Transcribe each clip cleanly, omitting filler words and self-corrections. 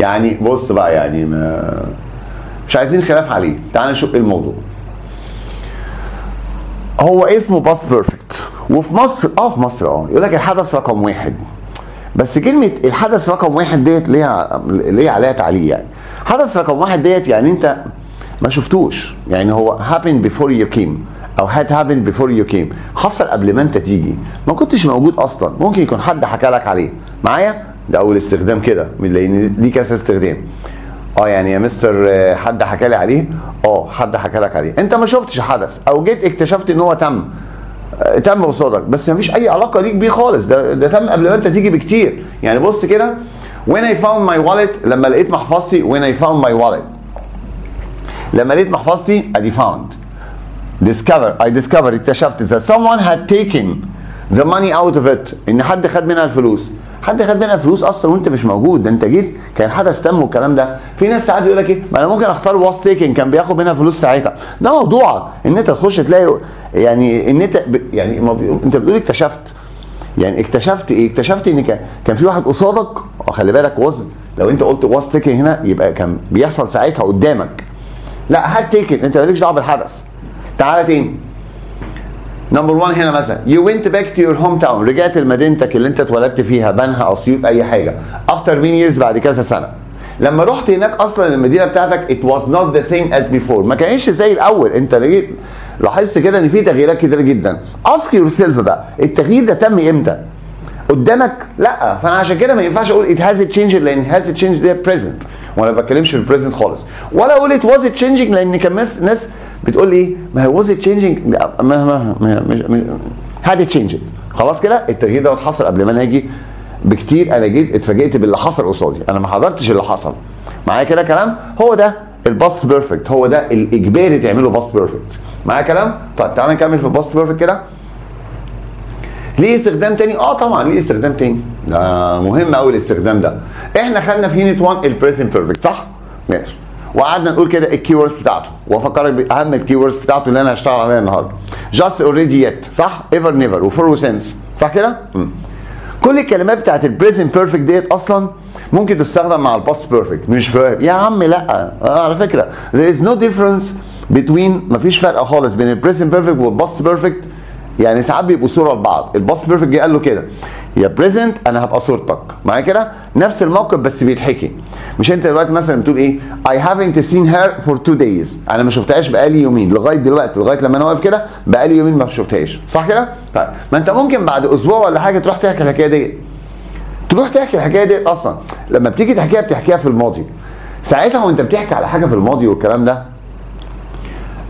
يعني بص بقى، يعني مش عايزين خلاف عليه. تعال نشوف ايه الموضوع. هو اسمه باست بيرفكت، وفي مصر في مصر يقول لك الحدث رقم واحد. بس كلمه الحدث رقم واحد ديت ليه عليها تعليق. يعني حدث رقم واحد ديت يعني انت ما شفتوش، يعني هو happened before you came او had happened before you came، حصل قبل ما انت تيجي، ما كنتش موجود اصلا، ممكن يكون حد حكى لك عليه. معايا؟ ده اول استخدام كده، لان ليه كذا استخدام. يعني يا مستر حد حكى لي عليه، حد حكى لك عليه، انت ما شفتش حدث او جيت اكتشفت ان هو تم قصادك، بس ما فيش اي علاقه ليك بيه خالص، ده تم قبل ما انت تيجي بكتير. يعني بص كده، when I found my wallet، لما لقيت محفظتي، when I found my wallet، لما لقيت محفظتي ادي found. I discovered، اكتشفت that someone had taken the money out of it، ان حد خد منها الفلوس. حد خد منها الفلوس اصلا وانت مش موجود، ده انت جيت كان حدث تم والكلام ده. في ناس ساعات يقول لك ايه، ما انا ممكن اختار was taken، كان بياخد منها فلوس ساعتها. ده موضوعك ان انت تخش تلاقي، يعني ان انت انت بتقول اكتشفت، يعني اكتشفت ايه؟ اكتشفت ان كان في واحد قصادك، خلي بالك لو انت قلت was taken هنا يبقى كان بيحصل ساعتها قدامك. لا had taken، انت مالكش دعوه بالحدث. تعالى تاني. نمبر 1 هنا مثلا you went back to your hometown، رجعت لمدينتك اللي انت اتولدت فيها، بنها، اسيوط، اي حاجه. after many years، بعد كذا سنه. لما رحت هناك اصلا المدينه بتاعتك it was not the same as before، ما كانش زي الاول. انت لقيت لاحظت كده ان في تغييرات كتير جدا. ask yourself بقى، التغيير ده تم امتى؟ قدامك؟ لا. فانا عشان كده ما ينفعش اقول it has changed، لان has changed ده present، وانا ما بتكلمش في البريزنت خالص. ولا اقول it was changing، لان كان ناس بتقول لي ايه، ما هو was changing، had changed. خلاص كده التغيير ده حصل قبل ما انا اجي بكتير. انا جيت اتفاجئت باللي حصل قصادي، انا ما حضرتش اللي حصل. معايا كده كلام؟ هو ده الباست بيرفكت، هو ده الاجباري تعمله باست بيرفكت. معايا كلام؟ طيب تعالى نكمل في الباست بيرفكت كده. ليه استخدام تاني؟ طبعا ليه استخدام تاني، ده مهم قوي الاستخدام ده. احنا خدنا في يونت 1 البريزنت بيرفكت، صح؟ ماشي. وقعدنا نقول كده الكي ووردز بتاعته، وافكرك باهم الكي ووردز بتاعته اللي انا هشتغل عليها النهارده. جاست، اوريدي، يت، صح؟ ايفر، نيفر، وفور، وسنس، صح كده؟ كل الكلمات بتاعت البريزنت بيرفكت ديت اصلا ممكن تستخدم مع الباست بيرفكت. مش فاهم يا عم؟ لا، على فكره there is no difference between، مفيش فرق خالص بين البريزنت بيرفكت والباست بيرفكت. يعني ساعات بيبقوا صوره لبعض. الباست بيرفكت جه قال له كده، يا بريزنت انا هبقى صورتك. معايا كده؟ نفس الموقف بس بيتحكي. مش انت دلوقتي مثلا بتقول ايه، I haven't seen her for 2 days، انا ما شفتهاش بقالي يومين، لغايه دلوقتي، لغايه لما انا واقف كده بقالي يومين ما شفتهاش، صح كده؟ طيب ما انت ممكن بعد اسبوع ولا حاجه تروح تحكي الحكايه ديت. تروح تحكي الحكايه ديت اصلا لما بتيجي تحكيها بتحكيها في الماضي. ساعتها وانت بتحكي على حاجه في الماضي والكلام ده،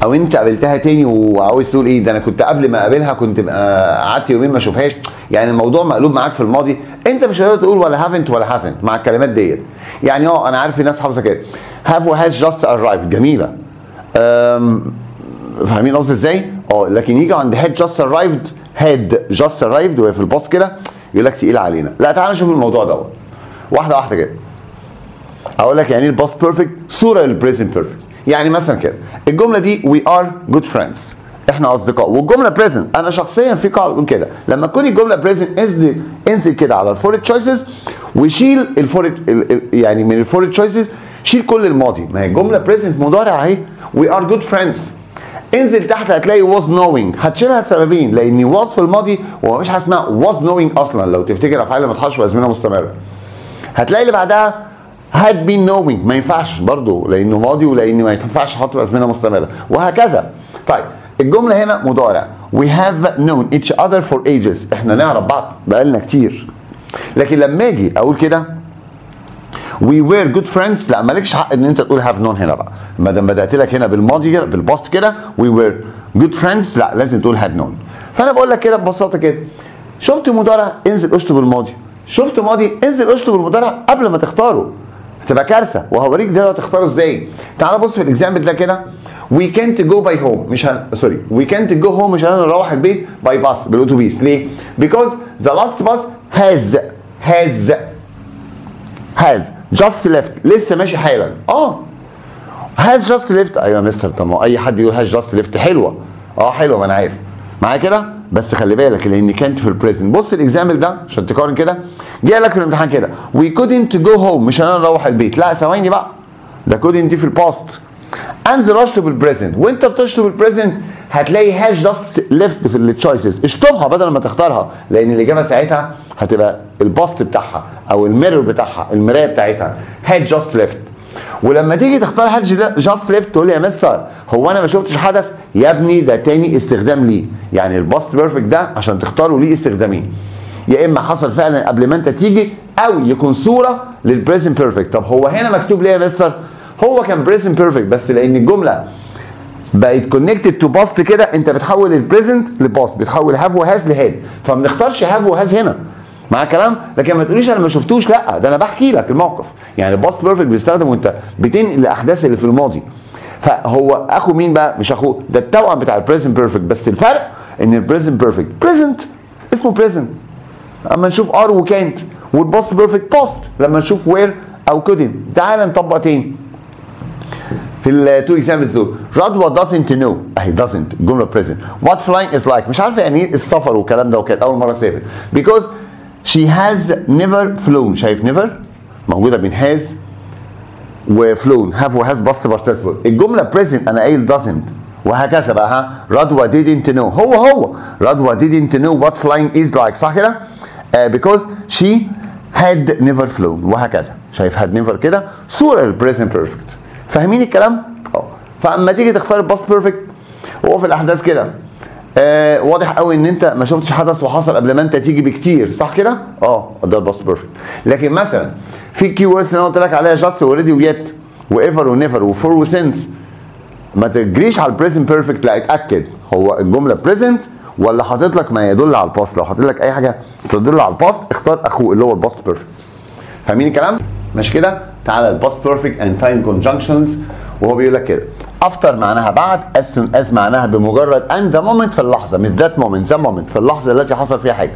او انت قابلتها تاني وعاوز تقول ايه، ده انا كنت قبل ما اقابلها كنت قعدت يومين ما اشوفهاش، يعني الموضوع مقلوب معاك في الماضي. انت مش هتقدر تقول ولا هافنت ولا هاسنت مع الكلمات ديت. يعني انا عارف في ناس حافظه كده هاف وهاز جاست ارايفد، جميله. فاهمين قصدي ازاي؟ لكن يجي عند هاد جاست ارايفد، هاد جاست ارايفد وهي في الباص كده يقول لك تقيله علينا. لا، تعال نشوف الموضوع دوت واحده واحده كده. اقول لك يعني ايه الباست بيرفكت، صوره للبريزنت بيرفكت. يعني مثلا كده الجمله دي we are good friends، احنا اصدقاء. والجمله بريزنت، انا شخصيا في قاعده بقول كده، لما تكون الجمله بريزنت انزل كده على الفور تشويسز وشيل يعني من الفور تشويسز شيل كل الماضي. ما هي الجمله بريزنت مضارع اهي، we are good friends. انزل تحت هتلاقي was knowing، هتشيلها لسببين، لان was في الماضي ومفيش حاجه اسمها was knowing اصلا. لو تفتكر افعال ما تحصلش بازمنه مستمره. هتلاقي اللي بعدها had been knowing، ما ينفعش برضه لانه ماضي، ولان ما ينفعش احط ازمنه مستمره، وهكذا. طيب الجمله هنا مضارع we have known each other for ages، احنا نعرف بعض بقالنا كتير. لكن لما اجي اقول كده we were good friends، لا مالكش حق ان انت تقول have known هنا بقى. ما دام بدات لك هنا بالماضي كده بالباست كده we were good friends، لا لازم تقول had known. فانا بقول لك كده ببساطه كده، شفت مضارع انزل اشطب الماضي، شفت ماضي انزل اشطب المضارع قبل ما تختاره، تبقى كارثه. وهوريك دلوقتي تختاره ازاي. تعال بص في الاكزامبل ده كده، we can't go by home، we can't go home، مش هنروح البيت باي باص، بالاتوبيس. ليه؟ because the last bus has just left، لسه ماشي حالا. has just left، ايوه يا مستر، طب ما اي حد يقول has just left حلوه. حلوه، ما انا عارف. معايا كده؟ بس خلي بالك لان كانت في البريزنت. بص الاكزامبل ده عشان تقارن كده، جه لك في الامتحان كده we couldn't go home، مش هنروح البيت، لا ثواني بقى، ده couldn't دي في الباست. and the rush to بالبريزنت، وانت بتشطب البريزنت هتلاقي هاش جاست ليفت في التشويسز، اشطبها بدل ما تختارها، لان الاجابه ساعتها هتبقى الباست بتاعها او الميرور بتاعها، المرايه بتاعتها هاد جاست ليفت. ولما تيجي تختار هاد جاست ليفت تقول لي يا مستر هو انا ما شفتش حدث؟ يا ابني ده تاني استخدام ليه، يعني الباست بيرفكت ده عشان تختاره ليه استخدامين، يا اما حصل فعلا قبل ما انت تيجي او يكون صوره للبريزنت بيرفكت. طب هو هنا مكتوب ليه يا مستر؟ هو كان بريزنت بيرفكت بس لان الجمله بقت كونكتد تو باست كده، انت بتحول البريزنت لباست، بتحول هاف وهاز لهاد، فما بنختارش هاف وهاز هنا مع كلام. لكن ما تقوليش انا ما شفتوش، لا ده انا بحكي لك الموقف. يعني الباست بيرفكت بيستخدم وانت بتنقل الاحداث اللي في الماضي. فهو اخو مين بقى؟ مش اخوه، ده التوأم بتاع البريزنت بيرفكت، بس الفرق ان البريزنت بيرفكت بريزنت اسمه بريزنت اما نشوف ار وكانت، والباست بيرفكت باست لما نشوف وير او كودنت. تعال نطبق تاني في التو اكزامبلز دول. رضوى doesn't know، اهي doesn't الجمله بريزنت. what flying is like، مش عارفه يعني ايه السفر والكلام ده، وكانت اول مره اسافر. because she has never flown، شايف never موجوده بين has وفلون، have وhas باست بارتيسيبل. الجمله بريزنت انا قايل doesn't، وهكذا بقى. ها رضوى didn't know، هو رضوى didn't know what flying is like، صح كده؟ because she had never flown، وهكذا. شايف had never كده صوره للبريزنت بيرفكت. فاهمين الكلام؟ فاما تيجي تختار الباست بيرفكت وهو في الاحداث كده واضح قوي ان انت ما شفتش حدث وحصل قبل ما انت تيجي بكتير، صح كده؟ ده الباست بيرفكت. لكن مثلا في كي ووردز انا قلت لك عليها جاست واوريدي ويت وايفر ونيفر وفور وسينس، ما تجريش على البريزنت بيرفكت، لا اتاكد هو الجمله بريزنت ولا حاطط لك ما يدل على الباست. لو حاطط لك اي حاجه تدل على الباست اختار اخوه اللي هو الباست بيرفكت. فاهمين الكلام؟ ماشي كده؟ تعالى الباست بيرفكت اند تايم كونجنكشنز، وهو بيقول لك كده افتر معناها بعد، as soon as معناها بمجرد، and the moment في اللحظه، مش ذات مومنت، ذا مومنت في اللحظه التي حصل فيها حاجه.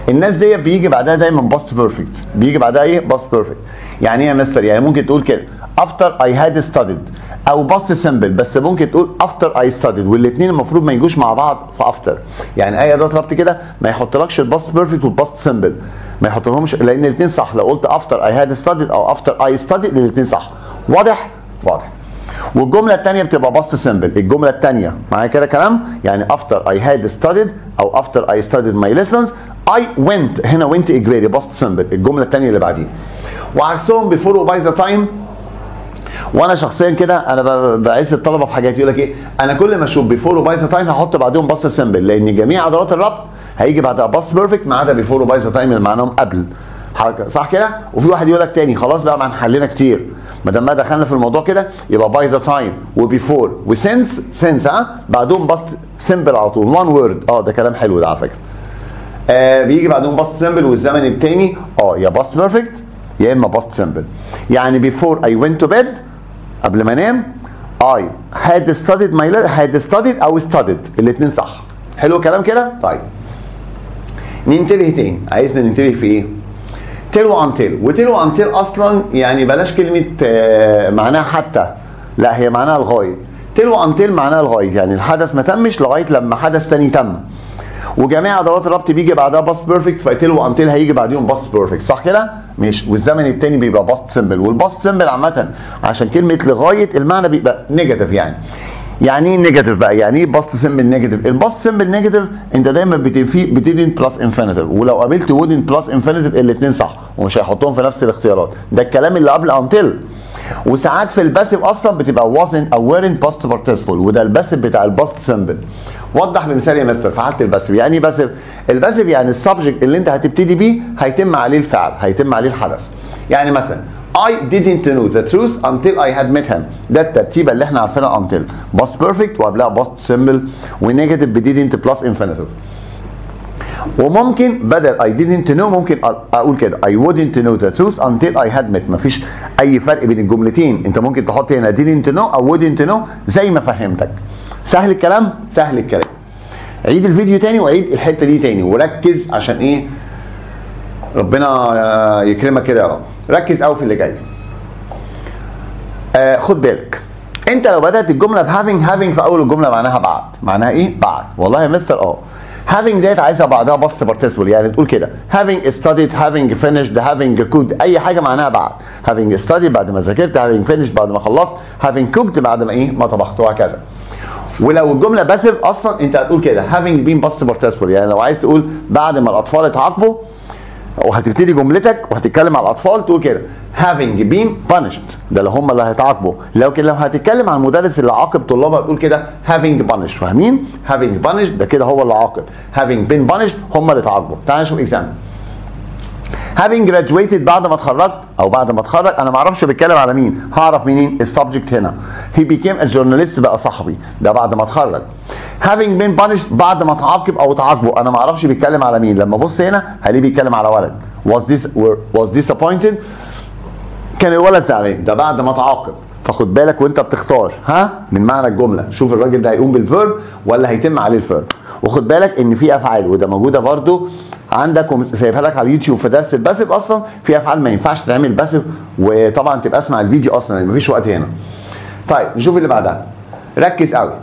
الناس دي بيجي بعدها دايما باست بيرفكت، بيجي بعدها ايه؟ باست بيرفكت. يعني ايه يا مستر؟ يعني ممكن تقول كده after I had studied او باست سمبل، بس ممكن تقول after I studied، والاثنين المفروض ما يجوش مع بعض في افتر. يعني اي اداه ربط كده ما يحطلكش الباست بيرفكت والباست سمبل، ما يحطلهمش، لان الاثنين صح. لو قلت after I had studied او after I studied الاثنين صح. واضح؟ واضح. والجمله الثانيه بتبقى باست سمبل. الجمله الثانيه معايا كده كلام، يعني after I had studied او after I studied my lessons I went، هنا went اجباري باست سمبل الجمله الثانيه اللي بعديها. وعكسهم before و by the time. وانا شخصيا كده انا بعز الطلبه في حاجات، يقول لك ايه؟ انا كل ما اشوف بيفور وباي ذا تايم هحط بعدهم باست سمبل، لان جميع ادوات الربط هيجي بعدها باست بيرفكت ما عدا بيفور وباي ذا تايم اللي معناهم قبل حركه، صح كده؟ وفي واحد يقول لك تاني خلاص بقى ما حلينا كتير، ما دام ما دخلنا في الموضوع كده يبقى باي ذا تايم وبيفور وسينس، سينس بعدهم باست سمبل على طول، وان وورد. ده كلام حلو ده على فكره. بيجي بعدهم باست سمبل، والزمن التاني يا باست بيرفكت يا اما باست سمبل. يعني بيفور اي went to bed قبل ما انام I had studied my had studied او studied الاثنين صح. حلو الكلام كده؟ طيب ننتبه تاني، عايزنا ننتبه في ايه؟ تيل وانتيل. وتيل وانتيل اصلا يعني بلاش كلمه معناها حتى، لا هي معناها لغايه. تيل وانتيل معناها لغايه، يعني الحدث ما تمش لغايه لما حدث تاني تم. وجميع ادوات الربط بيجي بعدها باست بيرفكت، فتيل وانتيل هيجي بعديهم باست بيرفكت، صح كده؟ ماشي. والزمن التاني بيبقى باست سمبل، والباست سمبل عامه عشان كلمه لغايه المعنى بيبقى نيجاتيف. يعني ايه نيجاتيف بقى؟ يعني ايه باست سمبل نيجاتيف؟ الباست سمبل نيجاتيف انت دايما بتدين بلس انفينيتيف، ولو قابلت وودن بلس انفينيتيف الاثنين صح، ومش هيحطهم في نفس الاختيارات. ده الكلام اللي قبل انتل. وساعات في الباسيف اصلا بتبقى wasn't او weren't باست بارتيسيبل، وده الباسيف بتاع الباست سمبل. وضح بمثال يا مستر في حاله الباسيف. يعني ايه باسيف؟ الباسيف يعني السبجكت اللي انت هتبتدي بيه هيتم عليه الفعل، هيتم عليه الحدث. يعني مثلا I didn't know the truth until I had met him. ده الترتيبه اللي احنا عارفينها until. باست بيرفكت وقبلها باست سمبل ونيجاتيف بديدنت بلس انفينيتيف. وممكن بدل I didn't know ممكن اقول كده I wouldn't know the truth until I had met. مفيش اي فرق بين الجملتين، انت ممكن تحط هنا didn't know او wouldn't know زي ما فهمتك. سهل الكلام؟ سهل الكلام. عيد الفيديو تاني وعيد الحته دي تاني وركز عشان ايه؟ ربنا يكرمك كده يا رب. ركز قوي في اللي جاي. خد بالك انت لو بدات الجمله بهافينج، هافينج في اول الجمله معناها بعد. معناها ايه؟ بعد. والله يا مستر having ديت عايزه بعدها باست بارتيسيبل، يعني تقول كده having studied having finished having cooked، اي حاجه معناها بعد. having studied بعد ما ذاكرت، having finished بعد ما خلصت، having cooked بعد ما ما طبخت، وهكذا. ولو الجمله باسف اصلا انت هتقول كده having been past participle، يعني لو عايز تقول بعد ما الاطفال اتعاقبوا وهتبتدي جملتك وهتتكلم على الاطفال تقول كده having been punished، ده اللي هم اللي هيتعاقبوا. لكن لو هتتكلم عن المدرس اللي عاقب طلابه تقول كده having punished، فاهمين؟ having punished ده كده هو اللي عاقب، having been punished هم اللي اتعاقبوا. تعال نشوف اكزامبل. having graduated بعد ما اتخرجت او بعد ما اتخرج، انا ما اعرفش بيتكلم على مين، هعرف منين؟ السبجكت هنا. he became a journalist بقى صحفي، ده بعد ما اتخرج. having been punished بعد ما اتعاقب او اتعاقبوا، انا ما اعرفش بيتكلم على مين. لما ابص هنا هلاقيه بيتكلم على ولد. was disappointed كان الولد زعلان، ده بعد ما اتعاقب. فخد بالك وانت بتختار من معنى الجمله، شوف الراجل ده هيقوم بالفيرب ولا هيتم عليه الفيرب. وخد بالك ان في افعال، وده موجوده برده عندك وسايبها لك على اليوتيوب في درس الباسف. اصلا في افعال ما ينفعش تعمل باسف، وطبعا تبقى اسمع الفيديو اصلا لان مفيش وقت هنا. طيب نشوف اللي بعدها، ركز قوي.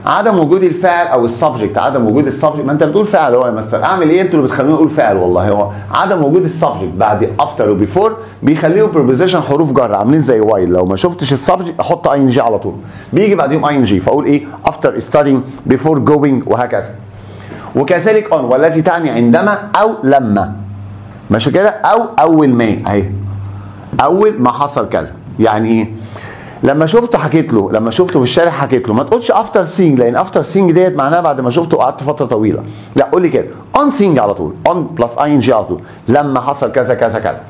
عدم وجود الفاعل او السبجكت، عدم وجود السبجكت، ما انت بتقول فاعل هو يا مستر، اعمل ايه؟ انتوا اللي بتخلوني اقول فاعل والله. هو عدم وجود السبجكت بعد افتر وبيفور بيخليه بريبوزيشن حروف جر عاملين زي وايل. لو ما شفتش السبجكت احط اي ان جي على طول، بيجي بعديهم اي ان جي، فاقول ايه؟ افتر ستادينج، بيفور جوينج، وهكذا. وكذلك اون والتي تعني عندما او لما، ماشي كده؟ او اول ما، اهي اول ما حصل كذا. يعني ايه؟ لما شفته حكيت له، لما شفته في الشارع حكيت له. ما تقولش افتر سينج، لان افتر سينج ديت معناها بعد ما شفته وقعدت فتره طويله. لا قول لي كده اون سينج على طول، اون بلس اي ان جي على طول، لما حصل كذا كذا كذا.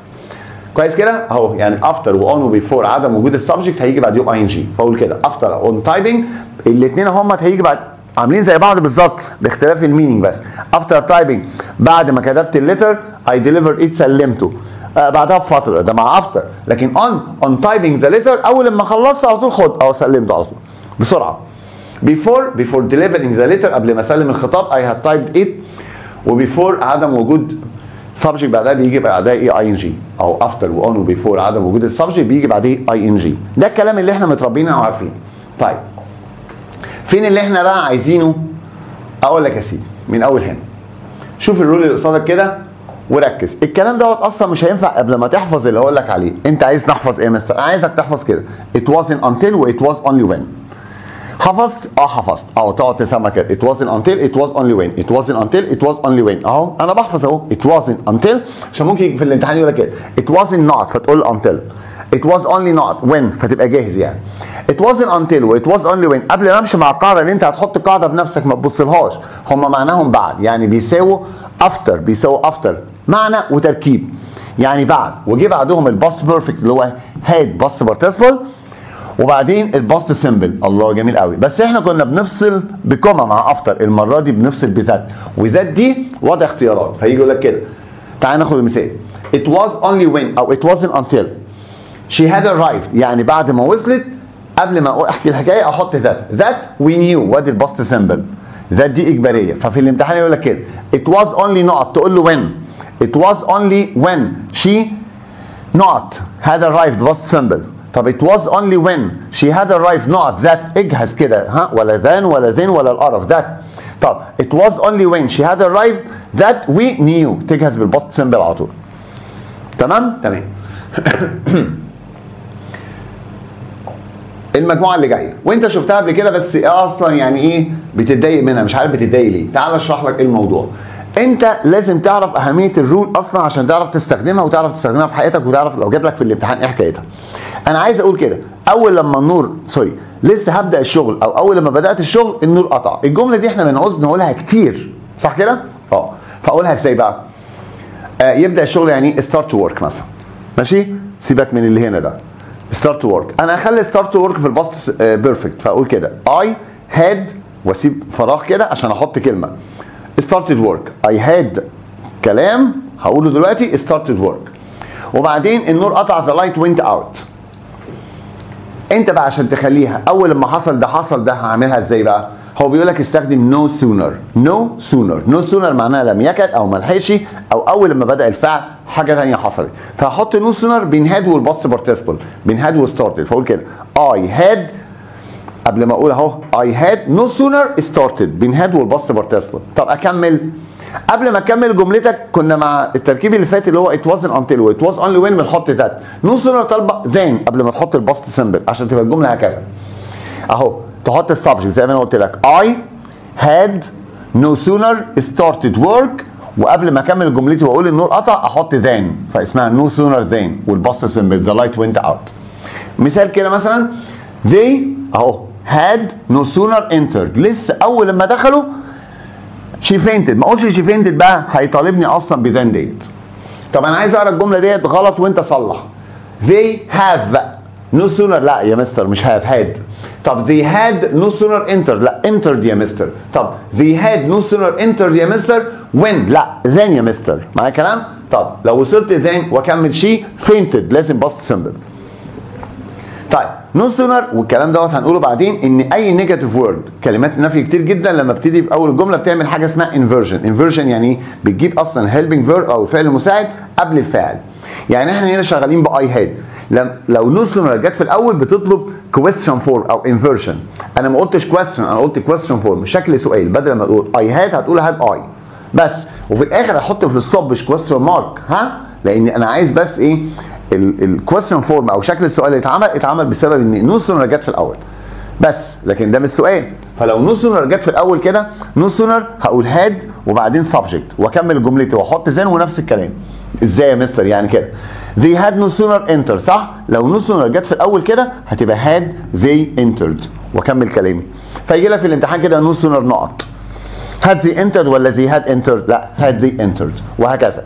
كويس كده اهو. يعني افتر واون وبيفور عدم وجود السبجكت هيجي بعديهم اي ان جي، فاقول كده افتر اون تايبنج، الاثنين هم هيجي بعد عاملين زي بعض بالظبط باختلاف المينينج بس. افتر تايبنج بعد ما كتبت الليتر، اي ديليفر ات سلمته بعدها بفتره، ده مع افتر. لكن اون تايبنج ذا ليتر اول لما خلصت على طول خد او سلمته على طول بسرعه. بيفور ديليفرينج ذا ليتر قبل ما اسلم الخطاب، اي هاد تايبد ات. وبيفور عدم وجود سبجكت بعدها بيجي بعدها ايه؟ اي ان جي. او افتر واون وبيفور عدم وجود السبجكت بيجي بعديه اي ان جي. ده الكلام اللي احنا متربيين وعارفينه. طيب فين اللي احنا بقى عايزينه؟ اقول لك يا سيدي من اول هنا. شوف الرول اللي قصادك كده وركز. الكلام دوت اصلا مش هينفع قبل ما تحفظ اللي هقول لك عليه. انت عايز نحفظ ايه يا مستر؟ انا عايزك تحفظ كده it wasn't until و it was only when. حفظت؟ حفظت. تقعد تسمع كده it wasn't until it was only when it wasn't until it was only when. اهو انا بحفظ اهو it wasn't until، عشان ممكن في الامتحان يقول لك كده it wasn't not فتقول until، it was only not when فتبقى جاهز يعني. it wasn't until و it was only when قبل ما امشي مع القاعده اللي انت هتحط القاعده بنفسك ما تبصلهاش، هم معناهم بعد، يعني بيساووا after، بيساووا after معنى وتركيب، يعني بعد. وجي بعدهم الباست بيرفكت اللي هو هاد باست بارتيسيبل، وبعدين الباست سيمبل. الله جميل قوي. بس احنا كنا بنفصل بكوما مع افتر، المره دي بنفصل بذات، وذات دي وضع اختيارات. فيجي يقول لك كده، تعال ناخد المثال it was only when او it wasn't until she had arrived، يعني بعد ما وصلت قبل ما احكي الحكايه احط that we knew، وادي الباست سيمبل. ذات دي اجباريه، ففي الامتحان يقول لك كده it was only not تقول له when it was only when she not had arrived past simple. طب it was only when she had arrived not that، اجهز كده ولا than ولا then ولا القرف that. طب it was only when she had arrived that we knew، تجهز بالباست سيمبل على طول. تمام؟ تمام. المجموعه اللي جايه وانت شفتها قبل كده بس اصلا يعني ايه بتتضايق منها، مش عارف بتتضايق ليه. تعال اشرح لك ايه الموضوع. انت لازم تعرف اهميه الرول اصلا عشان تعرف تستخدمها، وتعرف تستخدمها في حياتك، وتعرف لو جات لك في الامتحان ايه حكايتها. انا عايز اقول كده، اول لما النور لسه هبدا الشغل او اول لما بدات الشغل النور قطع. الجمله دي احنا بنعوز نقولها كتير، صح كده؟ فاقولها ازاي بقى؟ يبدا الشغل يعني ستارت تو ورك مثلا، ماشي؟ سيبك من اللي هنا ده، ستارت تو ورك. انا هخلي ستارت تو ورك في الباست بيرفكت، فاقول كده اي هاد واسيب فراغ كده عشان احط كلمه started work. I had كلام هقوله دلوقتي started work. وبعدين النور قطع the light went out. انت بقى عشان تخليها اول لما حصل ده هعملها ازاي بقى؟ هو بيقول لك استخدم no sooner. no sooner. no sooner معناها لم يكن او ما لحقش او اول لما بدا الفعل حاجه ثانيه حصلت. فهحط no sooner بين had والباست بارتيسيبل، بين had وستارتد. فاقول كده I had قبل ما اقول اهو I had no sooner started بين had والباست بارتيسيبل. طب اكمل. قبل ما اكمل جملتك كنا مع التركيب اللي فات اللي هو it wasn't until و it was only when بنحط that. no sooner طالبه then قبل ما تحط الباست سمبل عشان تبقى الجمله هكذا. اهو تحط السبجكت زي ما انا قلت لك I had no sooner started work وقبل ما اكمل جملتي واقول النور قطع احط then فاسمها no sooner then والباست سمبل the light went out. مثال كده مثلا they اهو had no sooner entered لسه اول لما دخلوا she fainted. ما اقولش she fainted بقى هيطالبني اصلا بذان ديت. طب انا عايز اقرا الجمله ديت غلط وانت صلح. they have بقى no sooner لا يا مستر مش have had. طب they had no sooner entered لا entered يا مستر. طب they had no sooner entered يا مستر when لا then يا مستر. معايا كلام؟ طب لو وصلت then واكمل she fainted لازم باست سمبل. طيب نو سونر والكلام دوت هنقوله بعدين ان اي نيجاتيف وورد كلمات النفي كتير جدا لما بتيجي في اول الجمله بتعمل حاجه اسمها انفيرجن. انفيرجن يعني ايه؟ بتجيب اصلا هيلبنج فيرب او الفعل المساعد قبل الفاعل. يعني احنا هنا شغالين باي هاد. لو نو سونر جت في الاول بتطلب كويستشن فورم او انفيرجن. انا ما قلتش كويستشن انا قلت كويستشن فورم شكل سؤال. بدل ما تقول اي هاد هتقول هاد اي بس وفي الاخر هحط في الستوب مش كويستشن مارك ها لان انا عايز بس ايه الكويستشن فورم او شكل السؤال اللي اتعمل بسبب ان نو سونر جت في الاول بس لكن ده مش سؤال. فلو نو سونر جت في الاول كده نو سونر هقول هاد وبعدين سبجكت واكمل جملتي واحط زين ونفس الكلام. ازاي يا مستر؟ يعني كده they had no sooner entered صح؟ لو نو سونر جت في الاول كده هتبقى had they entered واكمل كلامي. فيجي لك في الامتحان كده نو سونر نقط had they entered ولا they had entered؟ لا had they entered وهكذا.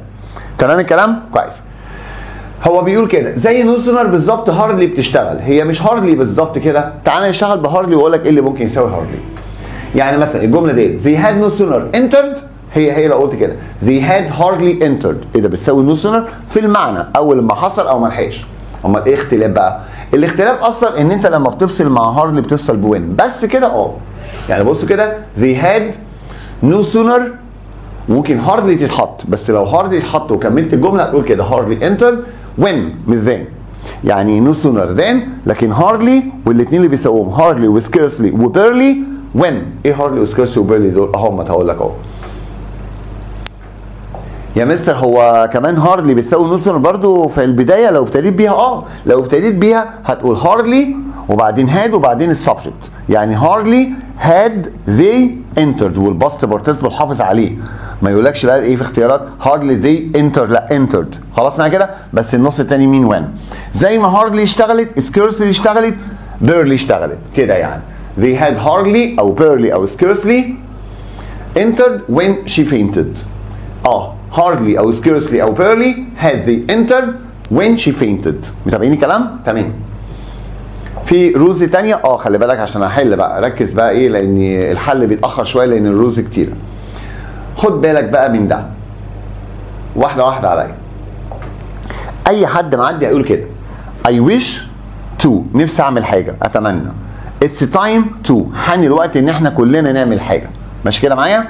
تمام الكلام؟ كويس. هو بيقول كده زي نو سونر بالظبط هاردلي بتشتغل. هي مش هاردلي بالظبط كده. تعالى نشتغل بهاردلي واقول لك ايه اللي ممكن يساوي هاردلي. يعني مثلا الجمله دي they had no sooner entered هي لو قلت كده they had hardly entered ايه ده بتساوي نو سونر في المعنى اول ما حصل او ما لحقش. امال ايه اختلاف بقى؟ الاختلاف اصلا ان انت لما بتفصل مع هاردلي بتفصل بوين بس كده يعني بص كده they had no sooner ممكن هاردلي تتحط بس لو هاردلي اتحط وكملت الجمله هتقول كده hardly entered when مش then. يعني نو سونر then لكن هاردلي والاثنين اللي بيساووهم هاردلي وسكيرسلي وبيرلي when. ايه هاردلي وسكيرسلي وبيرلي دول؟ اهم هقول لك اهو يا مستر. هو كمان هاردلي بتساوي نو سونر برضو في البدايه لو ابتديت بيها لو ابتديت بيها هتقول هاردلي وبعدين هاد وبعدين السبجكت. يعني هاردلي هاد they entered والباست بارتيسيبل حافظ عليه ما يقولكش بقى ايه في اختيارات هاردلي they entered لا entered خلاص معايا كده بس النص الثاني مين وين. زي ما هاردلي اشتغلت سكيرسلي اشتغلت بيرلي اشتغلت كده. يعني they had hardly او barely او scarcely entered when she fainted. hardly او scarcely او barely had they entered when she fainted. متابعين الكلام؟ تمام. في رولز تانية خلي بالك عشان احل بقى ركز بقى ايه لان الحل بيتاخر شويه لان الرولز كتيره. خد بالك بقى من ده واحده واحده عليا. اي حد معدي هيقول كده I wish to نفسي اعمل حاجه اتمنى. It's time to حان الوقت ان احنا كلنا نعمل حاجه. ماشي كده معايا؟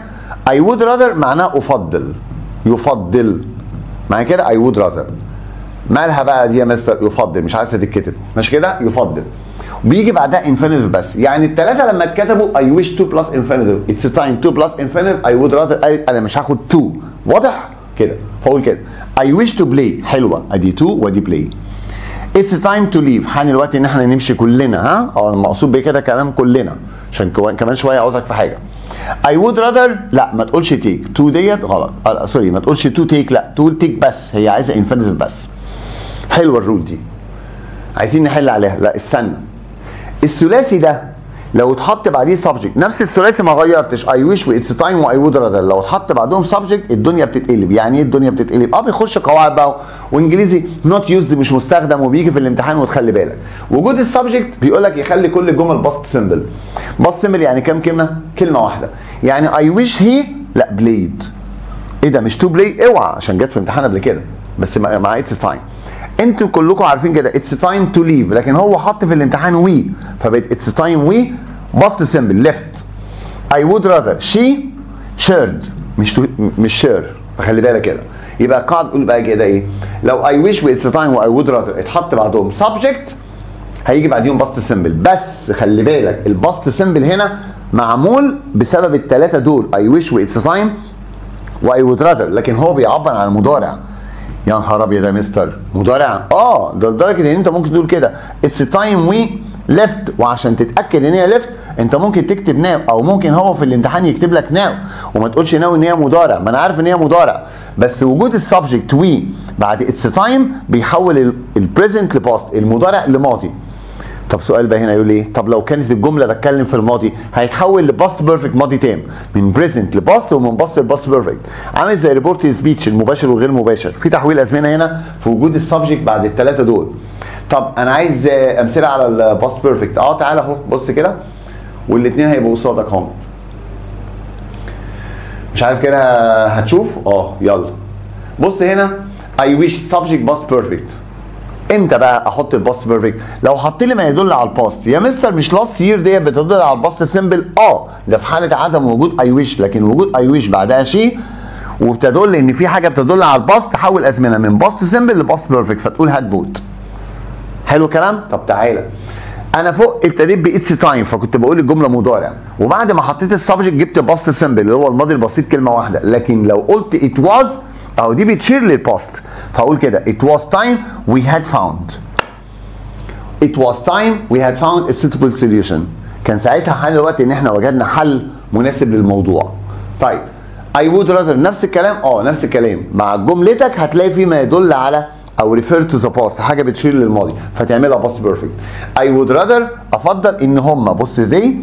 I would rather معناه افضل يفضل معايا كده I would rather. مالها بقى دي يا مستر؟ يفضل مش عايزه تتكتب ماشي كده يفضل بيجي بعدها infinitive بس. يعني الثلاثه لما اتكتبوا I wish to plus infinitive it's time to plus infinitive I would rather انا مش هاخد to واضح كده فاقول كده I wish to play حلوه ادي to وادي play. It's time to leave حان الوقت ان احنا نمشي كلنا المقصود بيه كده كلام كلنا عشان كمان شويه عاوزك في حاجه. I would rather لا ما تقولش take to ديت غلط سوري ما تقولش to take لا تقول take بس هي عايزه infinitive بس. حلوه الرول دي عايزين نحل عليها. لا استنى الثلاثي ده لو اتحط بعديه سبجكت نفس الثلاثي ما غيرتش I wish و it's time و I would rather لو اتحط بعدهم سبجكت الدنيا بتتقلب. يعني ايه الدنيا بتتقلب؟ بيخش قواعد بقى وانجليزي not used مش مستخدم وبيجي في الامتحان وتخلي بالك. وجود السبجكت بيقول لك يخلي كل الجمل باست سمبل. باست سمبل يعني كام كلمه؟ كلمه واحده. يعني I wish he لا played ايه ده مش to play اوعى عشان جت في امتحان قبل كده بس مع it's time. انتوا كلكم عارفين كده it's time to leave لكن هو حط في الامتحان وي فبقت it's time we باست سمبل left. I would rather she shared مش share فخلي بالك كده. يبقى قاعد قول بقى كده ايه لو I wish و it's time و I would rather اتحط بعدهم subject هيجي بعديهم باست سمبل. بس خلي بالك الباست سمبل هنا معمول بسبب الثلاثه دول اي ويش واتس تايم واي وود راذر، لكن هو بيعبر عن المضارع. يا نهار ابيض يا مستر، مضارع ده لدرجه ان انت ممكن تقول كده اتس تايم وي ليفت، وعشان تتاكد ان هي ليفت انت ممكن تكتب ناو، او ممكن هو في الامتحان يكتب لك ناو وما تقولش ناو ان هي مضارع. ما انا عارف ان هي مضارع، بس وجود السبجكت وي بعد اتس تايم بيحول البريزنت لباست، المضارع لماضي. طب سؤال بقى هنا يقول ايه؟ طب لو كانت الجمله بتكلم في الماضي هيتحول لباست بيرفكت ماضي تام، من بريزنت لباست ومن باست لباست بيرفكت، عامل زي ريبورت سبيتش المباشر والغير مباشر، في تحويل ازمنه هنا في وجود السبجكت بعد الثلاثه دول. طب انا عايز امثله على الباست بيرفكت. تعالى اهو بص كده، والاثنين هيبقوا قصادك اهو. مش عارف كده هتشوف. يلا بص هنا I wish subject past perfect. امتى بقى احط الباست بيرفكت؟ لو حط لي ما يدل على الباست. يا مستر مش لاست يير ديت بتدل على الباست سيمبل؟ ده في حاله عدم وجود اي ويش، لكن وجود اي ويش بعدها شيء وبتدل ان في حاجه بتدل على الباست، تحول ازمنه من باست سيمبل لباست بيرفكت، فتقول هات بوت. حلو الكلام؟ طب تعالى انا فوق ابتديت باتس تايم فكنت بقول الجمله مضارع، وبعد ما حطيت السبجكت جبت باست سيمبل اللي هو الماضي البسيط كلمه واحده، لكن لو قلت ات واز اهو دي بتشير للباست، فاقول كده it was time we had found. It was time we had found a suitable solution. كان ساعتها حان الوقت ان احنا وجدنا حل مناسب للموضوع. طيب I would rather نفس الكلام نفس الكلام مع جملتك هتلاقي فيه ما يدل على او refer to the past، حاجه بتشير للماضي فتعملها past perfect. I would rather افضل ان هم بص زي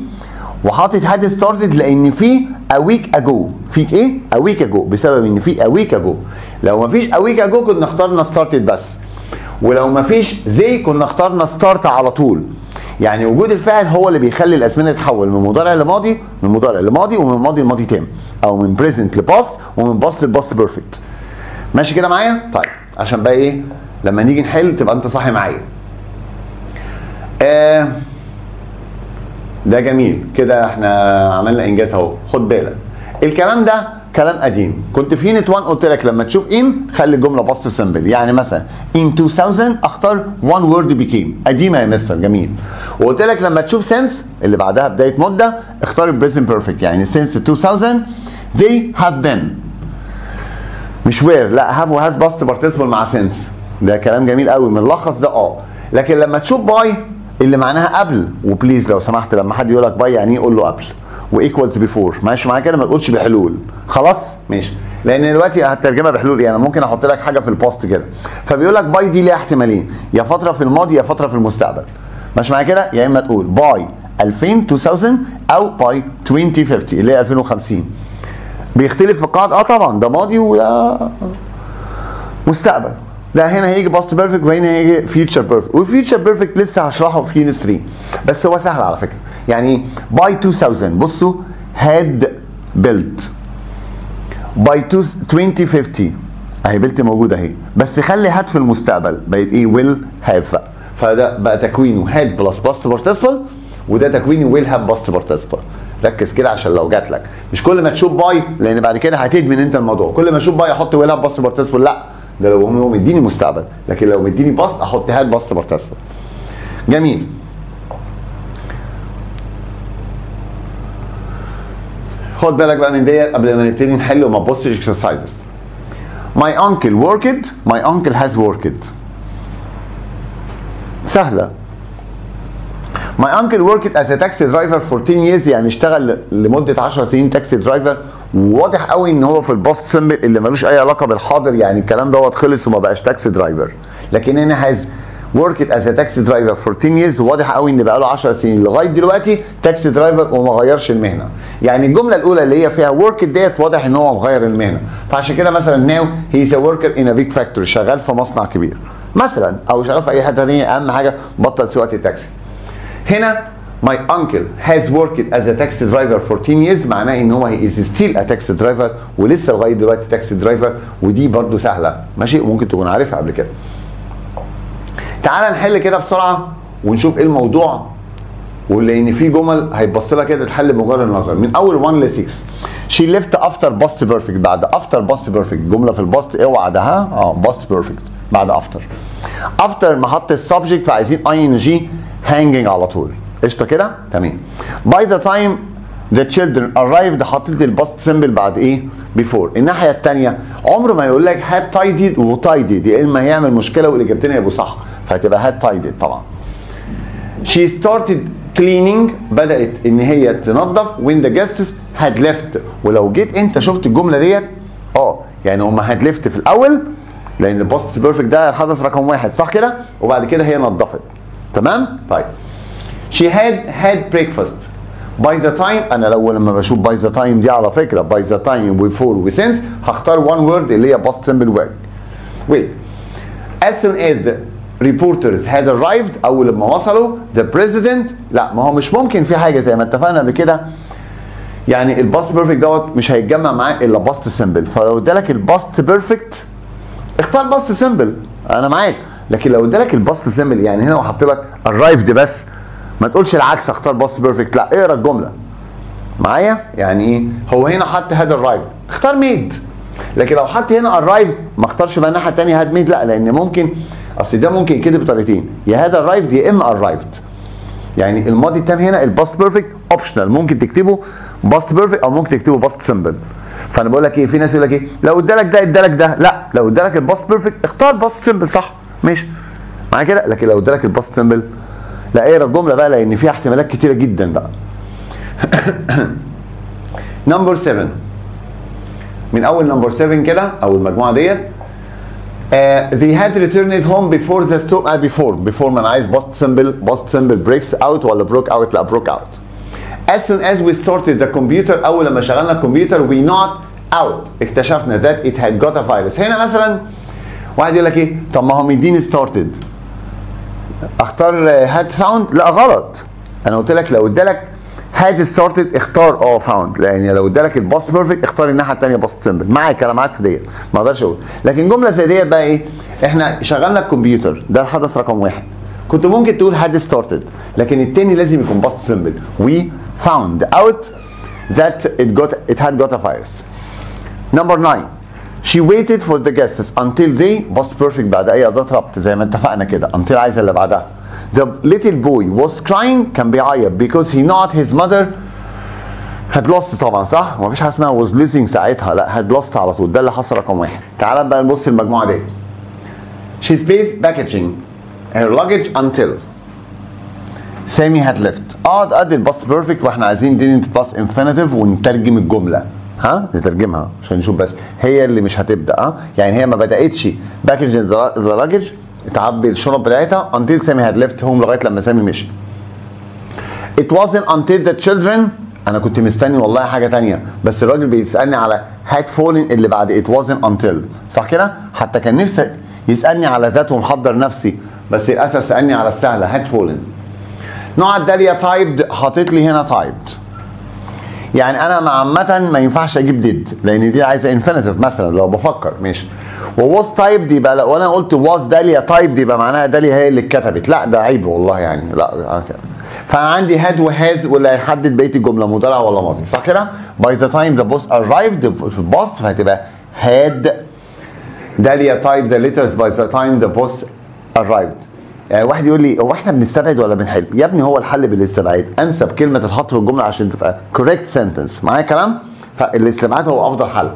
وحاطط had started لان في a week ago، في ايه؟ a week ago، بسبب ان في a week ago. لو ما فيش a week ago كنا اخترنا started بس، ولو ما فيش زي كنا اخترنا start على طول. يعني وجود الفاعل هو اللي بيخلي الازمنه تتحول من مضارع لماضي، من مضارع لماضي، ومن ماضي لماضي تام، او من present لباست، ومن باست لباست بيرفكت. ماشي كده معايا؟ طيب عشان بقى ايه لما نيجي نحل تبقى انت صاحي معايا. ده جميل كده، احنا عملنا انجاز اهو. خد بالك الكلام ده كلام قديم، كنت في يونت 1 قلت لك لما تشوف ان خلي الجمله باست سمبل. يعني مثلا in 2000 اختار one word became، قديمه يا مستر، جميل. وقلت لك لما تشوف since اللي بعدها بدايه مده اختار البريزنت بيرفكت، يعني since 2000 they have been، مش where، لا have وهاز باست بارتيسيبل مع since. ده كلام جميل قوي بنلخص ده. لكن لما تشوف باي اللي معناها قبل، وبليز لو سمحت لما حد يقول لك باي يعني ايه قول له قبل، وايكوالز بيفور، ماشي معايا كده، ما تقولش بحلول. خلاص ماشي، لان دلوقتي هترجمها بحلول. يعني ممكن احط لك حاجه في البوست كده فبيقول لك باي دي ليها احتمالين، يا فتره في الماضي يا فتره في المستقبل، ماشي معايا كده. يا اما تقول باي 2000 او باي 2050 اللي هي 2050. بيختلف في القاعده طبعا، ده ماضي وده مستقبل. ده هنا هيجي باست بيرفكت وهنا هيجي فيوتشر بيرفكت، والفيوتشر بيرفكت لسه هشرحه في يونت 3 بس هو سهل على فكره. يعني باي 2000 بصوا had built، باي 2050 اهي بيلت موجوده اهي، بس خلي هاد في المستقبل بقت ايه will have، فده بقى تكوينه had بلس باست بارتيسيبل، وده تكوينه will have باست بارتيسيبل. ركز كده عشان لو جات لك مش كل ما تشوف باي، لان بعد كده هتدمن انت الموضوع، كل ما اشوف باي احط will have باست بارتيسيبل، لا ده لو هو مديني مستقبل، لكن لو مديني باست احط هاد باست بارتيسيبل. جميل. خد بالك بقى من ديت قبل ما نبتدي نحل وما تبصش اكسرسايزز. My uncle worked، my uncle has worked. سهلة. My uncle worked as a taxi driver for 10 years، يعني اشتغل لمدة 10 سنين تاكسي درايفر، وواضح قوي ان هو في الباست سمبل اللي ملوش اي علاقة بالحاضر، يعني الكلام دوت خلص وما بقاش تاكسي درايفر. لكن هنا has worked as a taxi driver for 10 years، وواضح قوي ان بقى له 10 سنين لغايه دلوقتي تاكسي درايفر وما غيرش المهنه. يعني الجمله الاولى اللي هي فيها worked ديت واضح ان هو مغير المهنه، فعشان كده مثلا now he is a worker in a big factory، شغال في مصنع كبير مثلا، او شغال في اي حته ثانيه، اهم حاجه بطل سواقه التاكسي. هنا my uncle has worked as a taxi driver for 10 years معناه ان هو he is still a taxi driver، ولسه لغايه دلوقتي تاكسي درايفر، ودي برده سهله ماشي، وممكن تكون عارفها قبل كده. تعال نحل كده بسرعه ونشوف ايه الموضوع، ولان في جمل هيتبص لها كده تحل بمجرد النظر من اول 1 ل 6. she left after past perfect، بعد after past perfect جمله في الباست اوعى ده باست بيرفكت بعد after. after ما حط السبجكت فعايزين ing hanging على طول. قشطه كده؟ تمام. by the time the children arrived حطيت لي الباست سيمبل بعد ايه؟ before. الناحيه الثانيه عمره ما يقول لك had tidied و tidied، يا اما هيعمل مشكله والاجابتين هيبقوا صح، فهتبقى had tidied طبعا. she started cleaning بدات ان هي تنظف when the guests had left. ولو جيت انت شفت الجمله ديت يعني هم had left في الاول لان الباست بيرفكت ده الحدث رقم واحد صح كده؟ وبعد كده هي نظفت. تمام؟ طيب. she had breakfast by the time. انا لما بشوف by the time دي على فكره by the time before و since هختار one word اللي هي past simple word. wait. as soon as the reporters had arrived اول لما وصلوا the president. لا ما هو مش ممكن في حاجه زي ما اتفقنا قبل كده، يعني الباست بيرفكت دوت مش هيتجمع معاه الا باست سيمبل، فلو ادالك الباست بيرفكت اختار باست سيمبل انا معاك، لكن لو ادالك الباست سيمبل يعني هنا وحط لك arrived بس ما تقولش العكس اختار باست بيرفكت، لا اقرا الجمله معايا. يعني ايه؟ هو هنا حط had arrived اختار ميد، لكن لو حط هنا arrived ما اختارش بقى الناحيه الثانيه had ميد، لا لان ممكن اصل ده ممكن يتكتب بطريقتين، يا had arrived يا اما arrived. يعني الماضي التام هنا الباست بيرفكت اوبشنال، ممكن تكتبه باست بيرفكت او ممكن تكتبه باست سيمبل. فانا بقول لك ايه، في ناس يقول لك ايه لو ادالك ده ادالك ده، لا لو ادالك الباست بيرفكت اختار باست سيمبل صح ماشي معايا كده، لكن لو ادالك الباست سيمبل لا اقرا الجمله بقى لان فيها احتمالات كتيره جدا بقى. نمبر 7 من اول نمبر 7 كده او المجموعه ديت they had returned home before the storm. before ما انا عايز باست سيمبل breaks out ولا broke out؟ لا broke out. as soon as we started the computer اول لما شغلنا الكمبيوتر we not out اكتشفنا that it had got a virus. هنا مثلا واحد يقول لك ايه طب ما هو مديني started اختار had found؟ لا غلط، انا قلت لك لو ادالك had started اختار found، لان لو ادالك الباست بيرفكت اختار الناحيه الثانيه باست سيمبل. معاك انا معاك في ديت ما اقدرش اقول، لكن جمله زي ديت بقى ايه احنا شغلنا الكمبيوتر ده الحدث رقم واحد، كنت ممكن تقول had started لكن الثاني لازم يكون باست سيمبل. we found out that it had got a virus. Number 9 she waited for the guests until they باست بيرفكت بعد اي اداه ربط زي ما اتفقنا كده until عايزه اللي بعدها. The little boy was crying كان بيعيط because he not his mother had lost طبعا صح؟ ومفيش حاجه اسمها was losing ساعتها، لا had lost على طول، ده اللي حصل رقم واحد. تعال بقى نبص المجموعه دي. She spaced packaging her luggage until Sammy had left. ادي الباست بيرفكت واحنا عايزين دي باست انفينيتيف ونترجم الجمله. نترجمها عشان نشوف بس هي اللي مش هتبدا يعني هي ما بداتش باكج ذا لاجج تعبي الشنط بتاعتها until Sammy had left home لغايه لما سامي مشي. It wasn't until the children انا كنت مستني والله حاجه ثانيه بس الراجل بيسالني على had fallen اللي بعد it wasn't until صح كده؟ حتى كان نفسي يسالني على ذات ومحضر نفسي بس للاسف سالني على السهله had fallen. نوع داليا تايبد حاطط لي هنا تايبد، يعني انا عامه ما ينفعش اجيب ديد لان دي عايزه انفينيتيف مثلا لو بفكر ماشي، وواز تايب يبقى لو انا قلت واز داليا تايب يبقى معناها داليا هي اللي اتكتبت، لا ده عيب والله يعني لا. فانا عندي هاد وهاز واللي هيحدد بقيه الجمله مضارع ولا ماضي صح كده؟ باي ذا تايم ذا بوس ارايفد في الباست فهتبقى هاد داليا تايب ذا ليترز باي ذا تايم ذا بوس ارايفد. يعني واحد يقول لي هو احنا بنستبعد ولا بنحل؟ يا ابني هو الحل بالاستبعاد، انسب كلمه تتحط في الجمله عشان تبقى كوريكت سنتنس معايا كلام؟ فالاستبعاد هو افضل حل.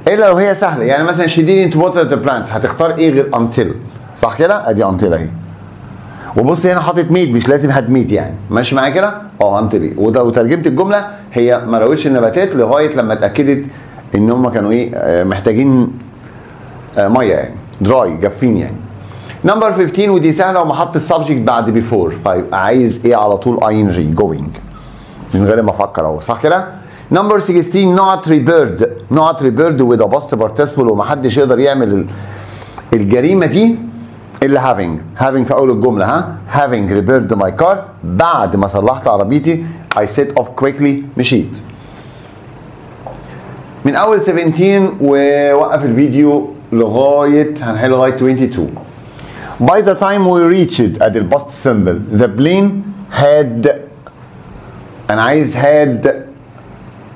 الا لو هي سهله يعني مثلا she didn't water the plants هتختار ايه غير until صح كده؟ ادي until اهي. وبص هنا حاطط ميد مش لازم had ميد يعني ماشي معايا كده؟ until ايه؟ ولو ترجمت الجمله هي ما راوتش النباتات لغايه لما اتاكدت ان هم كانوا ايه محتاجين ميه يعني دراي جافين يعني. نمبر 15 ودي سهله وما حط السبجكت بعد بيفور فيبقى عايز ايه على طول ing going من غير ما افكر اهو صح كده؟ نمبر 16 not referred with a past participle ومحدش يقدر يعمل الجريمه دي الا having في اول الجمله having repaired my car بعد ما صلحت عربيتي I set off quickly مشيت. من اول 17 ووقف الفيديو لغايه هنحل لغايه 22. By the time we reached at the past symbol the plane had انا عايز had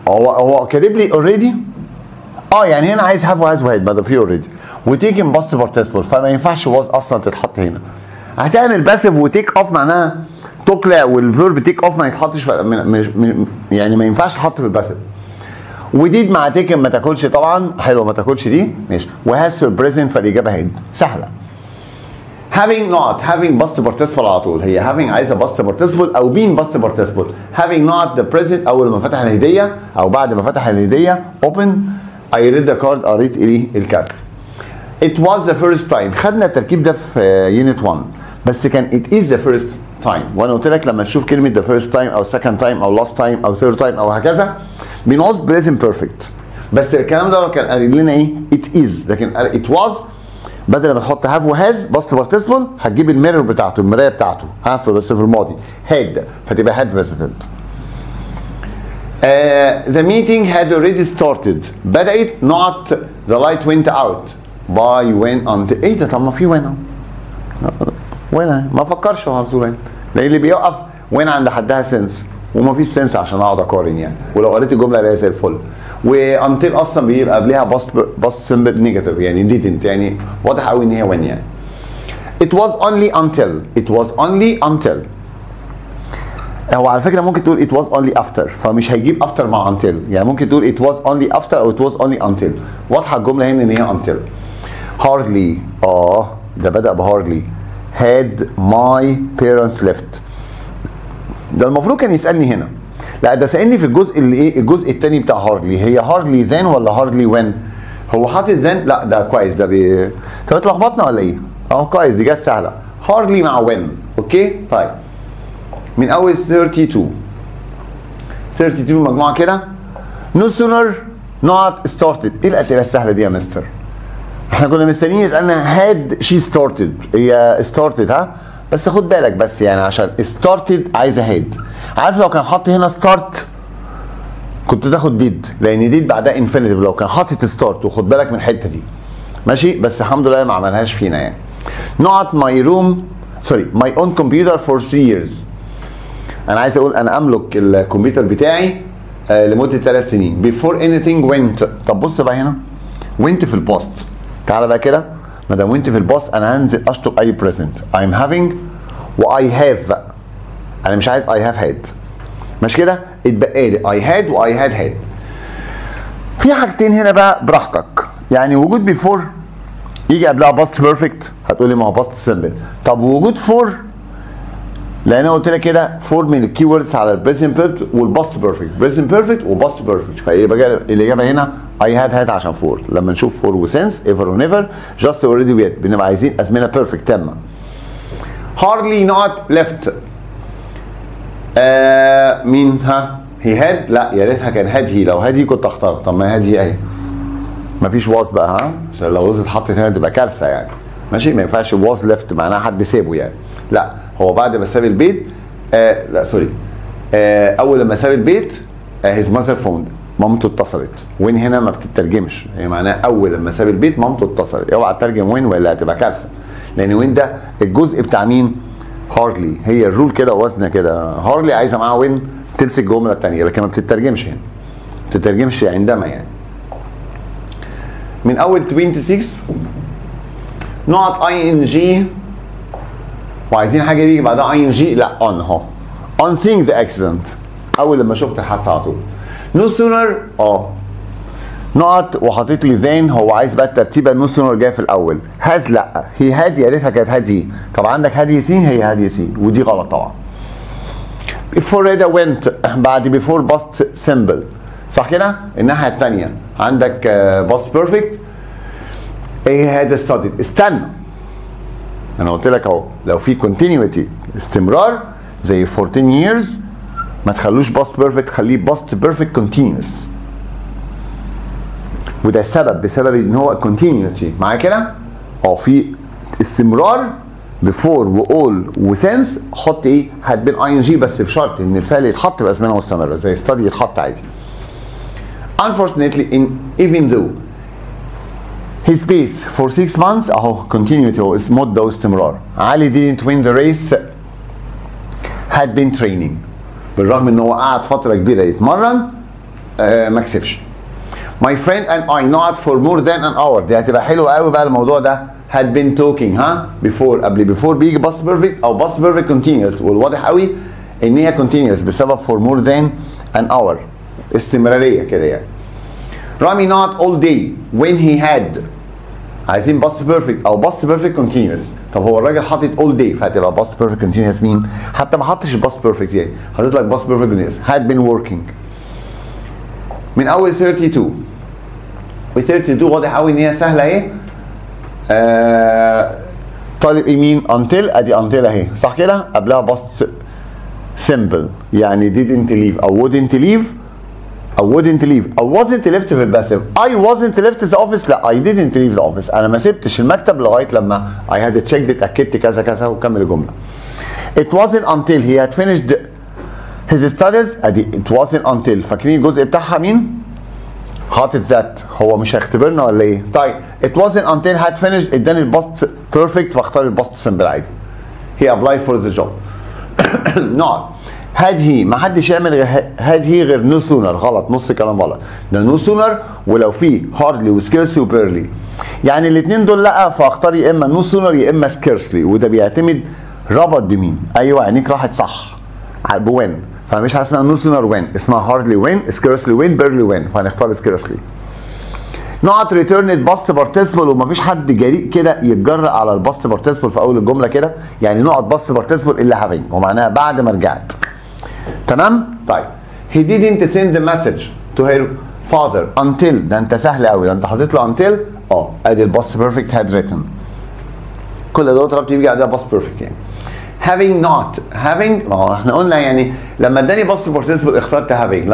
هو كاتب لي already يعني هنا عايز have وهاز وهاد ما ده فيه already وتيكن باست بارتيسيبل، فما ينفعش واز اصلا تتحط هنا. هتعمل باسيف وتيك اوف معناها تقلع، والفيرب تيك اوف ما يتحطش يعني ما ينفعش تحط في الباسيف. وديد مع تيكن ما تاكلش طبعا، حلوه ما تاكلش دي ماشي. وهاز في البريزنت فالاجابه هيد، سهله. having not having past participle على طول، هي having عايزه past participle او being past participle. having not the present اول ما فتح الهديه او بعد ما فتح الهديه open I read the card، قريت ايه الكارت. it was the first time، خدنا التركيب ده في يونت 1 بس كان it is the first time، وانا قلت لك لما تشوف كلمه the first time او second time او last time او third time او هكذا بنعوز present perfect، بس الكلام ده كان قال لنا ايه it is، لكن it was بدل ما تحط هاف وهاز باست بارتيسيبل هتجيب الميرور بتاعته المرايه بتاعته هاف بس في الماضي هاد فتبقى هاد فيزيتد. The meeting had already started، بدأت not the light went out by when until ايه ده؟ طب ما في وين وين ما فكرش على طول هنا، لان اللي بيوقف وين عند حدها سنس وما فيش سنس عشان اقعد اقارن يعني، ولو قريت الجمله الاقيها زي الفل. وانتل اصلا بيبقى قبلها باست سمبل نيجاتيف يعني didn't، يعني واضح قوي ان هي when يعني. it was only until هو على فكره ممكن تقول it was only after، فمش هيجيب after مع until، يعني ممكن تقول it was only after او it was only until، واضحه الجمله هنا ان هي until. hardly ده بدأ بهاردلي had my parents left، ده المفروض كان يسألني هنا، لا ده سألني في الجزء اللي ايه الجزء الثاني بتاع هاردلي، هي هاردلي then ولا هاردلي when؟ هو حاطط then، لا ده كويس ده طب اتلخبطنا ولا ايه؟ كويس دي جت سهله، هاردلي مع when. اوكي طيب من اول 32 مجموعه كده. no sooner not started، ايه الاسئله السهله دي يا مستر؟ احنا كنا مستنيين يسالنا had she started، هي started ها، بس خد بالك بس يعني عشان started عايزه had، عارف لو كان حاطط هنا start كنت تاخد did، لان did بعدها infinitive لو كان حاطط start، وخد بالك من الحته دي ماشي، بس الحمد لله ما عملهاش فينا يعني. not my room my own computer for 3 years، انا عايز اقول انا املك الكمبيوتر بتاعي لمده 3 سنين. before anything went، طب بص بقى هنا went في الباست، تعالى بقى كده ما دام went في الباست انا هنزل اشطب اي present I'm having و I have، انا مش عايز I have had، مش كده؟ اتبقى لي I had و I had had. في حاجتين هنا بقى براحتك، يعني وجود before يجي قبلها past perfect هتقول لي ما هو past simple، طب وجود for لان انا قلت لك كده for من الكيوردز على البريزنت بيرفكت والباست بيرفكت، بريزنت بيرفكت وباست بيرفكت، فيبقى الاجابه هنا I had عشان for، لما نشوف for وسنس ever ونيفر just already with بنبقى عايزين ازمنه بيرفكت تامه. hardly not left مين ها؟ he had، لا يا ريتها كان had he، لو had he كنت اختار، طب ما had he اهي مفيش was بقى ها، عشان لو was اتحطت هنا تبقى كارثه يعني ماشي، ما ينفعش was left معناها حد سابه يعني، لا هو بعد ما ساب البيت لا سوري اول لما ساب البيت his mother phoned، مامته اتصلت. وين هنا ما بتترجمش، هي معناها اول لما ساب البيت مامته اتصلت، اوعى تترجم وين ولا هتبقى كارثه، لان وين ده الجزء بتاع مين؟ هارلي، هي الرول كده وزنه كده، هارلي عايزه معاها وين تمسك الجمله الثانيه، لكن ما بتترجمش هنا، ما بتترجمش عندما يعني. من اول 26 نقط اي ان جي وعايزين حاجه يجي بعدها اي ان جي، لا اون اهو on seeing the accident، اول لما شفت الحادثه على طول. no sooner نقط وحاطط لي then، هو عايز بقى الترتيبه no sooner جايه في الاول. has لا هي had يا ريتها كانت had he، طب عندك had he seen هي had he seen ودي غلط طبعا. before ريدا went بعد before past simple صح كده؟ الناحيه الثانيه عندك past perfect هي had studied. استنى انا قلت لك اهو لو في continuity استمرار زي 14 years ما تخلوش past perfect، خليه past perfect continuous، وده بسبب ان هو continuity معايا كده في استمرار before و all و since حط ايه had been ing، بس بشرط ان الفعل يتحط بازمنه مستمره زي study يتحط عادي. unfortunately even though his pace for 6 months اهو continuity هو مده واستمرار. علي didn't win the race had been training، بالرغم ان هو قعد فتره كبيره يتمرن ما كسبش. My friend and I not for more than an hour. دي هتبقى حلوه قوي بقى الموضوع ده. had been talking ها before قبل before بيجي past perfect او past perfect continuous والواضح قوي ان هي continuous بسبب for more than an hour استمراريه كده يعني. رامي not all day when he had عايزين past perfect او past perfect continuous. طب هو الراجل حاطط all day فهتبقى past perfect continuous مين؟ حتى ما حطش past perfect يعني حاطط لك past perfect continuous had been working من اول 32 و 32 واضح قوي ان هي سهله اهي. طالب يمين until ادي until اهي صح كده قبلها past simple يعني didn't leave او wouldn't leave او wouldn't leave او wasn't left في الباسيف. I wasn't left the office لا I didn't leave the office انا ما سبتش المكتب لغايه لما I had checked اتاكدت كذا كذا وكمل الجمله. It wasn't until he had finished his studies ادي it wasn't until فاكرين الجزء بتاعها مين؟ حاطط ذات هو مش هيختبرنا ولا ايه؟ طيب it wasn't until had finished اداني الباست بيرفكت فاختار الباست سمبل عادي. He applied for the job. not had he ما حدش يعمل غير had he غير no sooner غلط نص كلام غلط. ده no sooner ولو في hardly و scarcely و barely يعني الاثنين دول لا فاختار يا اما no sooner يا اما scarcely وده بيعتمد ربط بمين؟ ايوه عينيك راحت صح بوين فمش اسمها no sooner when اسمها hardly when scarcely when barely when فهنختار scarcely. not returned past participle ومفيش حد جريء كده يتجرأ على الباست participle في اول الجمله كده يعني نقط باست participle الا having ومعناها بعد ما رجعت. تمام؟ طيب he didn't send a message to her father until ده انت سهل قوي ده انت حاطط له until ادي الباست بيرفكت had written كل دول طلبت يجي عليها باست بيرفكت يعني. having not having ما هو احنا قلنا يعني لما اداني باست بارتيسيبل اخترت having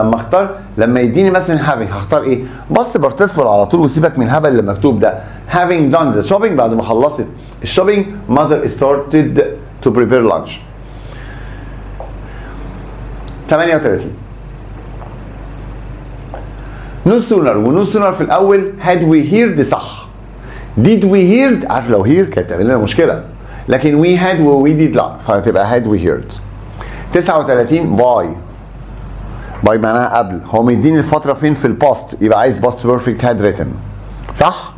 لما يديني مثلا having هختار ايه؟ باست بارتيسيبل على طول وسيبك من الهبل اللي مكتوب ده. having done the shopping بعد ما خلصت الشوبينج mother started to prepare lunch. 38 no sooner و no sooner في الاول had we heard صح. did we heard عارف لو hear كانت تعمل لنا مشكله لكن we had و we did لا فهتبقى had we heard. 39 by معناها قبل هو مديني الفتره فين في الباست يبقى عايز past perfect had written صح؟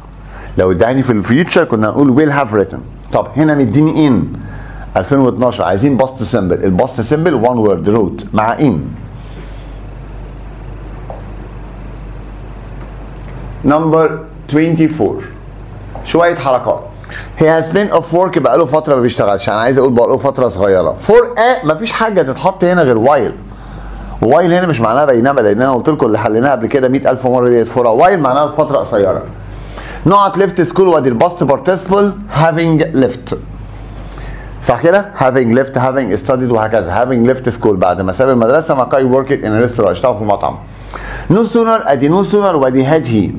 لو اداني في الفيوتشر كنا نقول will have written. طب هنا مديني in 2012 عايزين باست سمبل الباست سمبل one word wrote مع in. نمبر 24 شويه حركات. he has been off work بقاله فتره ما بيشتغلش انا عايز اقول بقاله فتره صغيره. for a مفيش حاجه تتحط هنا غير while while هنا مش معناها بينما لان انا قلت لكم اللي حليناها قبل كده 100,000 مره ديت for a while معناها فتره قصيره. not left school وادي الباست participle having left صح كده؟ having left having studied وهكذا having left school بعد ما ساب المدرسه مع كاي worked in a restaurant اشتغل في مطعم. no sooner ادي no sooner وادي had he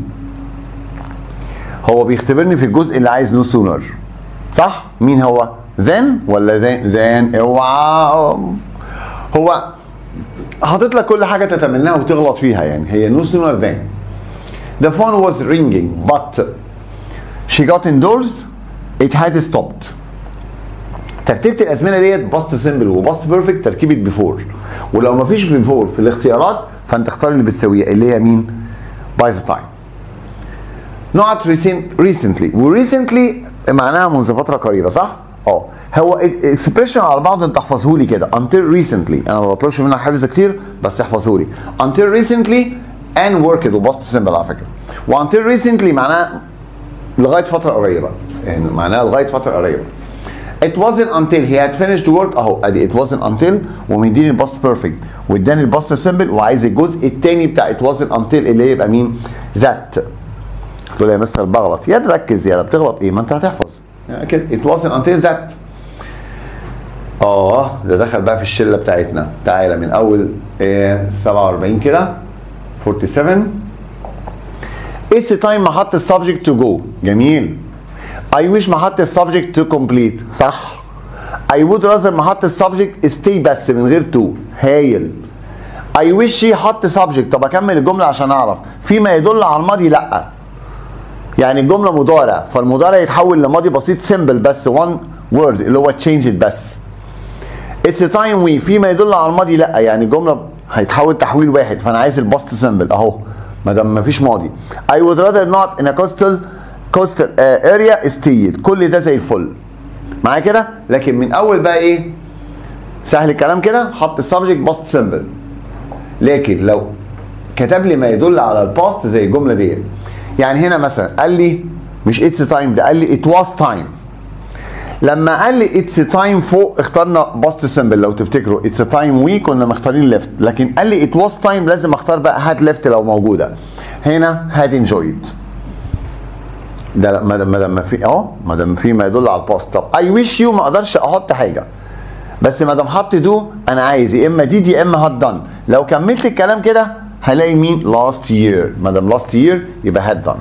هو بيختبرني في الجزء اللي عايز no sooner صح؟ مين هو؟ then ولا then اوعى هو حاطط لك كل حاجه تتمناها وتغلط فيها يعني هي no sooner then. the phone was ringing but she got indoors it had stopped. ترتيبه الازمنه ديت باست سمبل وباست بيرفكت تركيبه بيفور ولو ما فيش بيفور في الاختيارات فانت اختار اللي بتساويها اللي هي مين؟ باي ذا تايم. not recently وريسنتلي معناها منذ فتره قريبه صح؟ هو اكسبريشن على بعض انت احفظه لي كده until recently انا ما بطلبش منك حفظ كتير بس احفظه لي until recently and worked وباست سمبل على فكره و until recently معناها لغايه فتره قريبه يعني معناها لغايه فتره قريبه. it wasn't until he had finished work ادي it wasn't until ومديني الباست بيرفكت واداني الباست سمبل وعايز الجزء الثاني بتاع it wasn't until اللي يبقى مين؟ that. تقول يا مستر بغلط يا تركز يا بتغلط ايه ما انت هتحفظ يعني كده it wasn't until that. ده دخل بقى في الشله بتاعتنا. تعالى من اول 47 كده 47 it's time ما حط السبجكت to go جميل. I wish ما حط السبجكت to complete صح. I would rather ما حط السبجكت stay بس من غير to هايل. I wish he حط سبجكت. طب اكمل الجمله عشان اعرف فيما يدل على الماضي لا يعني الجمله مضارع فالمضارع يتحول لماضي بسيط سمبل بس one word اللي هو change it بس. it's time we فيما يدل على الماضي لا يعني الجمله هيتحول تحويل واحد فانا عايز الباست سمبل ما دام مفيش ماضي. I would rather not in a coastal area stayed. كل ده زي الفل معايا كده. لكن من اول بقى ايه سهل الكلام كده، حط السبجكت باست سمبل. لكن لو كتب لي ما يدل على الباست زي الجمله ديت، يعني هنا مثلا قال لي مش اتس تايم، ده قال لي ات واز تايم. لما قال لي اتس تايم فوق اخترنا باست سمبل، لو تفتكروا اتس تايم وي كنا مختارين ليفت، لكن قال لي ات واز تايم لازم اختار بقى هاد ليفت لو موجوده. هنا هاد انجويد. ده ما دام في ما دام في ما يدل على الباست. طب اي ويش يو ما اقدرش احط حاجه، بس ما دام حط دو انا عايز يا اما ديد يا اما هاد دان. لو كملت الكلام كده هلاقي مين؟ لاست يير. ما دام لاست يير يبقى هاد دان.